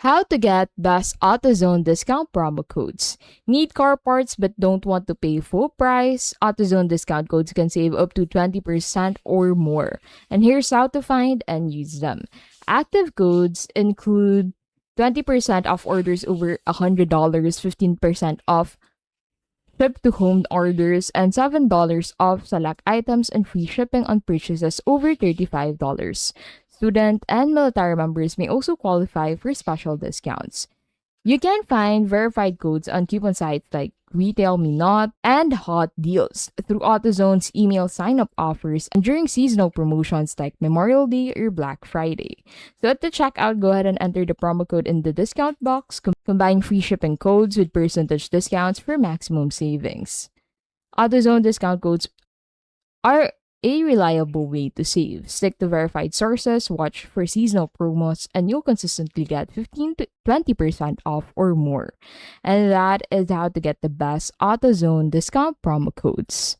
How to get best Autozone discount promo codes. Need car parts but don't want to pay full price? Autozone discount codes can save up to 20% or more. And here's how to find and use them. Active codes include 20% off orders over $100, 15% off ship to home orders, and $7 off select items and free shipping on purchases over $35. Student and military members may also qualify for special discounts. You can find verified codes on coupon sites like Retail Me Not and Hot Deals through AutoZone's email sign-up offers and during seasonal promotions like Memorial Day or Black Friday. So at the checkout, go ahead and enter the promo code in the discount box. Combine free shipping codes with percentage discounts for maximum savings. AutoZone discount codes are a reliable way to save. Stick to verified sources, watch for seasonal promos, and you'll consistently get 15 to 20% off or more. And that is how to get the best AutoZone discount promo codes.